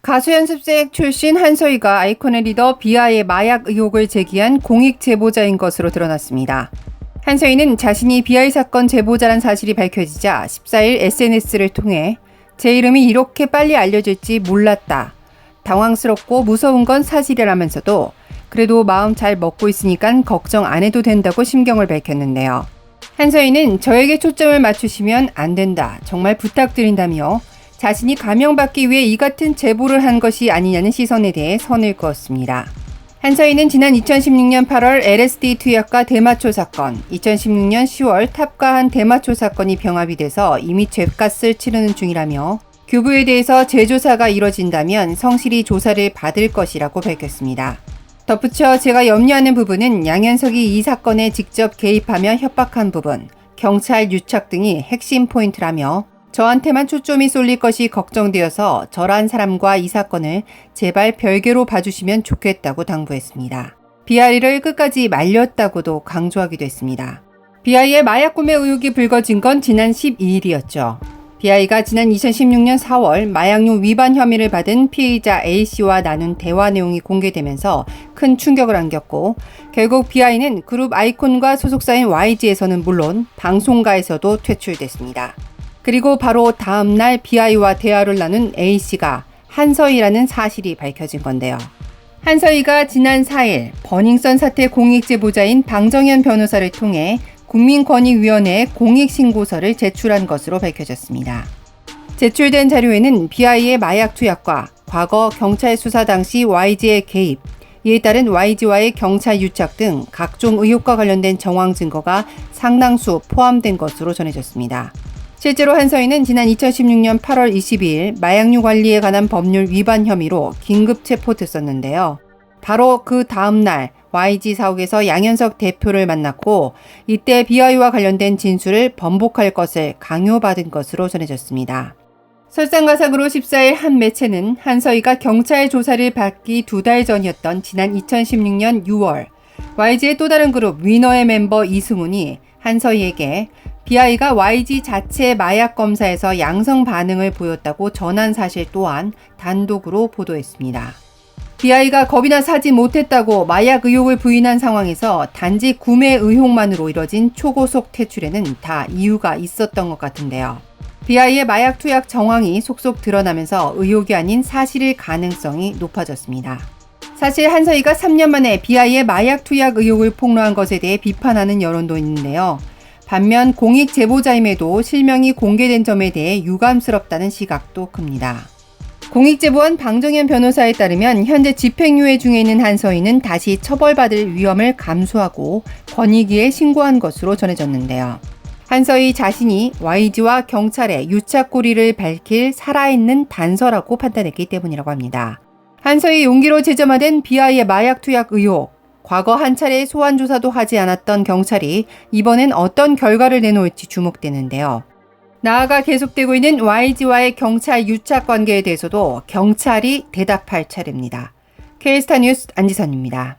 가수 연습생 출신 한서희가 아이콘의 리더 비아의 마약 의혹을 제기한 공익 제보자인 것으로 드러났습니다. 한서희는 자신이 비아의 사건 제보자란 사실이 밝혀지자 14일 SNS를 통해 제 이름이 이렇게 빨리 알려질지 몰랐다. 당황스럽고 무서운 건 사실이라면서도 그래도 마음 잘 먹고 있으니까 걱정 안 해도 된다고 심경을 밝혔는데요. 한서희는 저에게 초점을 맞추시면 안 된다. 정말 부탁드린다며 자신이 감형받기 위해 이 같은 제보를 한 것이 아니냐는 시선에 대해 선을 그었습니다. 한서희는 지난 2016년 8월 LSD 투약과 대마초 사건, 2016년 10월 탑가한 대마초 사건이 병합이 돼서 이미 죗값을 치르는 중이라며 교부에 대해서 재조사가 이뤄진다면 성실히 조사를 받을 것이라고 밝혔습니다. 덧붙여 제가 염려하는 부분은 양현석이 이 사건에 직접 개입하며 협박한 부분, 경찰 유착 등이 핵심 포인트라며 저한테만 초점이 쏠릴 것이 걱정되어서 저란 사람과 이 사건을 제발 별개로 봐주시면 좋겠다고 당부했습니다. 비아이를 끝까지 말렸다고도 강조하기도 했습니다. 비아이의 마약 구매 의혹이 불거진 건 지난 12일이었죠. 비아이가 지난 2016년 4월 마약류 위반 혐의를 받은 피의자 A씨와 나눈 대화 내용이 공개되면서 큰 충격을 안겼고 결국 비아이는 그룹 아이콘과 소속사인 YG에서는 물론 방송가에서도 퇴출됐습니다. 그리고 바로 다음 날 비아이와 대화를 나눈 A씨가 한서희라는 사실이 밝혀진 건데요. 한서희가 지난 4일 버닝썬 사태 공익제보자인 방정현 변호사를 통해 국민권익위원회에 공익신고서를 제출한 것으로 밝혀졌습니다. 제출된 자료에는 비아이의 마약 투약과 과거 경찰 수사 당시 YG의 개입, 이에 따른 YG와의 경찰 유착 등 각종 의혹과 관련된 정황 증거가 상당수 포함된 것으로 전해졌습니다. 실제로 한서희는 지난 2016년 8월 22일 마약류 관리에 관한 법률 위반 혐의로 긴급 체포됐었는데요. 바로 그 다음 날 YG 사옥에서 양현석 대표를 만났고 이때 비아이와 관련된 진술을 번복할 것을 강요받은 것으로 전해졌습니다. 설상가상으로 14일 한 매체는 한서희가 경찰 조사를 받기 2달 전이었던 지난 2016년 6월 YG의 또 다른 그룹 위너의 멤버 이승훈이 한서희에게 비아이가 YG 자체 마약 검사에서 양성 반응을 보였다고 전한 사실 또한 단독으로 보도했습니다. 비아이가 겁이나 사지 못했다고 마약 의혹을 부인한 상황에서 단지 구매 의혹만으로 이뤄진 초고속 퇴출에는 다 이유가 있었던 것 같은데요. 비아이의 마약 투약 정황이 속속 드러나면서 의혹이 아닌 사실일 가능성이 높아졌습니다. 사실 한서희가 3년 만에 비아이의 마약 투약 의혹을 폭로한 것에 대해 비판하는 여론도 있는데요. 반면 공익 제보자임에도 실명이 공개된 점에 대해 유감스럽다는 시각도 큽니다. 공익 제보한 방정현 변호사에 따르면 현재 집행유예 중에 있는 한서희는 다시 처벌받을 위험을 감수하고 권익위에 신고한 것으로 전해졌는데요. 한서희 자신이 YG와 경찰의 유착고리를 밝힐 살아있는 단서라고 판단했기 때문이라고 합니다. 한서희 용기로 제점화된 비아이의 마약 투약 의혹. 과거 한 차례 소환 조사도 하지 않았던 경찰이 이번엔 어떤 결과를 내놓을지 주목되는데요. 나아가 계속되고 있는 YG와의 경찰 유착 관계에 대해서도 경찰이 대답할 차례입니다. K스타 뉴스 안지선입니다.